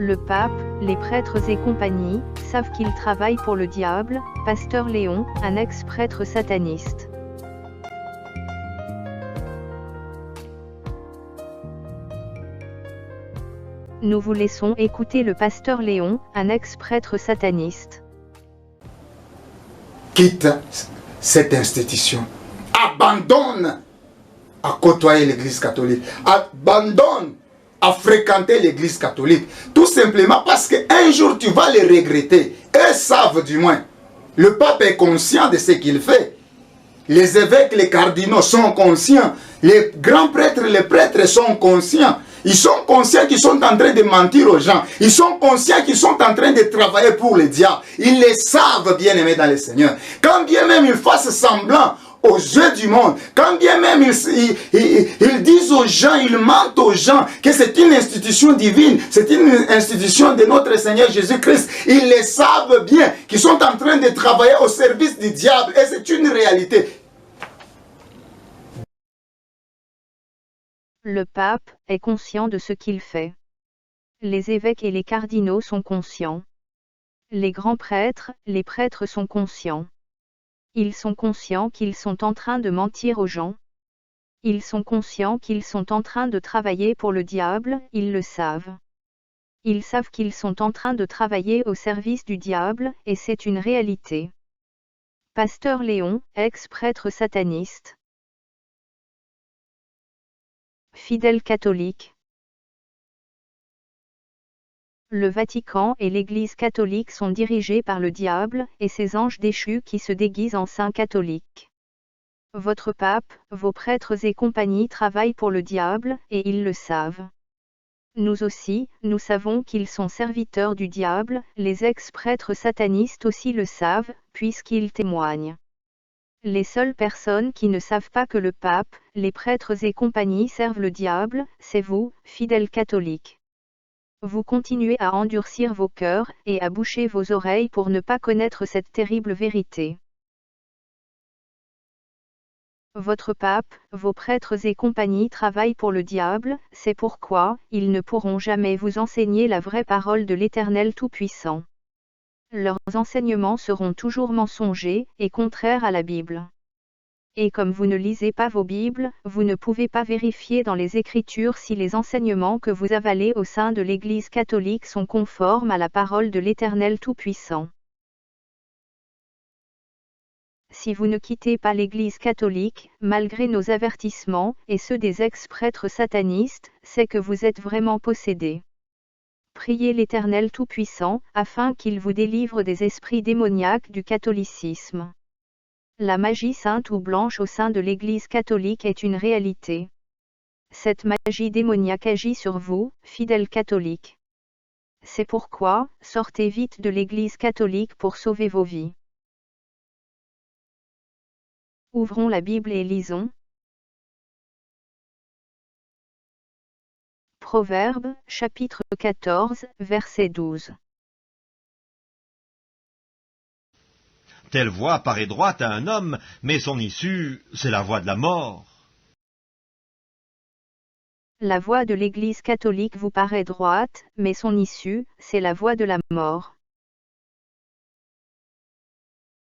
Le pape, les prêtres et compagnie, savent qu'ils travaillent pour le diable. Pasteur Léon, un ex-prêtre sataniste. Nous vous laissons écouter le pasteur Léon, un ex-prêtre sataniste. Quitte cette institution. Abandonne à côtoyer l'église catholique. Abandonne à fréquenter l'église catholique. Tout simplement parce qu'un jour tu vas les regretter. Eux savent du moins. Le pape est conscient de ce qu'il fait. Les évêques, les cardinaux sont conscients. Les grands prêtres, les prêtres sont conscients. Ils sont conscients qu'ils sont en train de mentir aux gens. Ils sont conscients qu'ils sont en train de travailler pour le diable. Ils le savent, bien-aimés dans le Seigneur. Quand bien même ils fassent semblant aux yeux du monde, quand bien même ils disent aux gens, ils mentent aux gens que c'est une institution divine, c'est une institution de notre Seigneur Jésus-Christ, ils le savent bien qu'ils sont en train de travailler au service du diable et c'est une réalité. Le pape est conscient de ce qu'il fait. Les évêques et les cardinaux sont conscients. Les grands prêtres, les prêtres sont conscients. Ils sont conscients qu'ils sont en train de mentir aux gens. Ils sont conscients qu'ils sont en train de travailler pour le diable, ils le savent. Ils savent qu'ils sont en train de travailler au service du diable, et c'est une réalité. Pasteur Léon, ex-prêtre sataniste. Fidèle catholique. Le Vatican et l'Église catholique sont dirigés par le diable et ses anges déchus qui se déguisent en saints catholiques. Votre pape, vos prêtres et compagnie travaillent pour le diable et ils le savent. Nous aussi, nous savons qu'ils sont serviteurs du diable, les ex-prêtres satanistes aussi le savent, puisqu'ils témoignent. Les seules personnes qui ne savent pas que le pape, les prêtres et compagnie servent le diable, c'est vous, fidèles catholiques. Vous continuez à endurcir vos cœurs et à boucher vos oreilles pour ne pas connaître cette terrible vérité. Votre pape, vos prêtres et compagnie travaillent pour le diable, c'est pourquoi ils ne pourront jamais vous enseigner la vraie parole de l'Éternel Tout-Puissant. Leurs enseignements seront toujours mensongers et contraires à la Bible. Et comme vous ne lisez pas vos Bibles, vous ne pouvez pas vérifier dans les Écritures si les enseignements que vous avalez au sein de l'Église catholique sont conformes à la parole de l'Éternel Tout-Puissant. Si vous ne quittez pas l'Église catholique, malgré nos avertissements, et ceux des ex-prêtres satanistes, c'est que vous êtes vraiment possédés. Priez l'Éternel Tout-Puissant, afin qu'il vous délivre des esprits démoniaques du catholicisme. La magie sainte ou blanche au sein de l'Église catholique est une réalité. Cette magie démoniaque agit sur vous, fidèles catholiques. C'est pourquoi, sortez vite de l'Église catholique pour sauver vos vies. Ouvrons la Bible et lisons. Proverbes, chapitre 14, verset 12. Telle voie paraît droite à un homme, mais son issue, c'est la voie de la mort. La voie de l'Église catholique vous paraît droite, mais son issue, c'est la voie de la mort.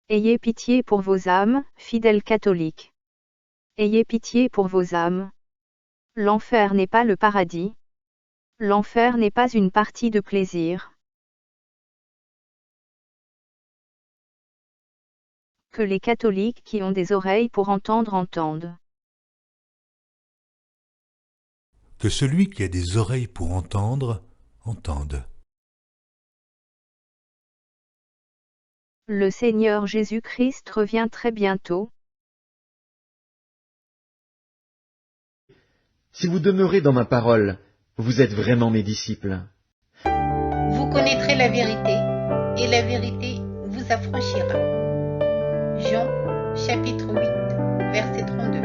Ayez pitié pour vos âmes, fidèles catholiques. Ayez pitié pour vos âmes. L'enfer n'est pas le paradis. L'enfer n'est pas une partie de plaisir. Que les catholiques qui ont des oreilles pour entendre entendent. Que celui qui a des oreilles pour entendre, entende. Le Seigneur Jésus-Christ revient très bientôt. Si vous demeurez dans ma parole, vous êtes vraiment mes disciples. Vous connaîtrez la vérité, et la vérité vous affranchira. Jean, chapitre 8, verset 32.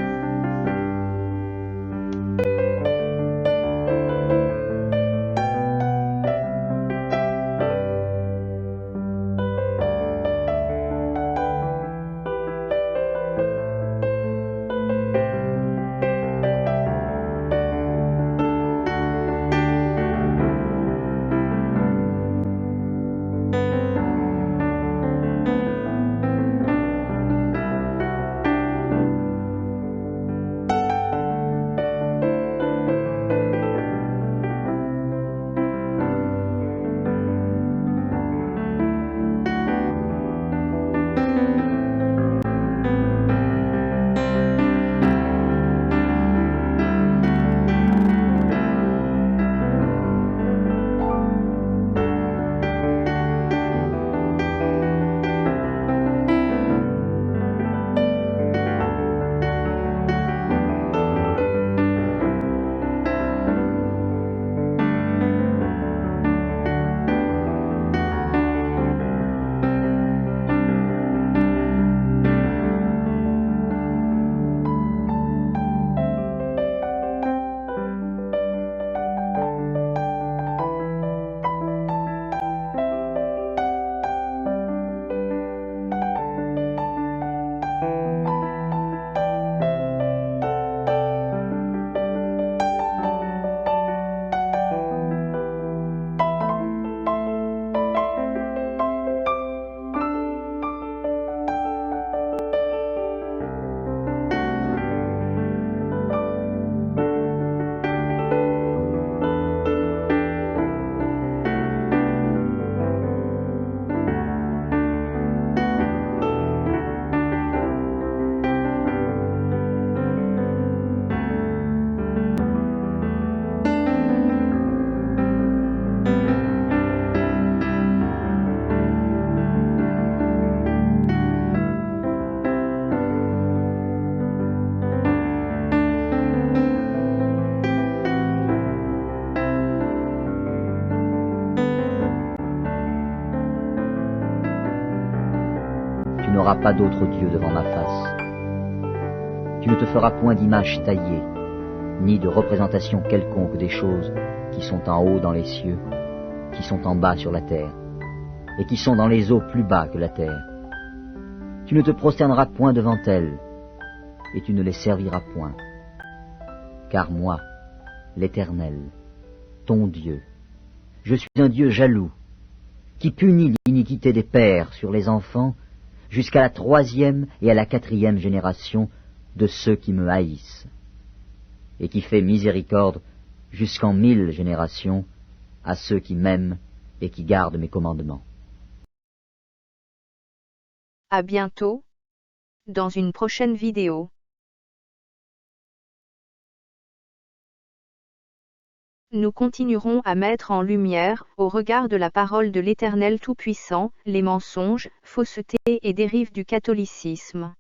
n'auras pas d'autre Dieu devant ma face. Tu ne te feras point d'image taillée, ni de représentation quelconque des choses qui sont en haut dans les cieux, qui sont en bas sur la terre, et qui sont dans les eaux plus bas que la terre. Tu ne te prosterneras point devant elles, et tu ne les serviras point. Car moi, l'Éternel, ton Dieu, je suis un Dieu jaloux, qui punit l'iniquité des pères sur les enfants, jusqu'à la 3e et à la 4e génération de ceux qui me haïssent, et qui fait miséricorde jusqu'en 1000 générations à ceux qui m'aiment et qui gardent mes commandements. À bientôt, dans une prochaine vidéo. Nous continuerons à mettre en lumière, au regard de la parole de l'Éternel Tout-Puissant, les mensonges, faussetés et dérives du catholicisme.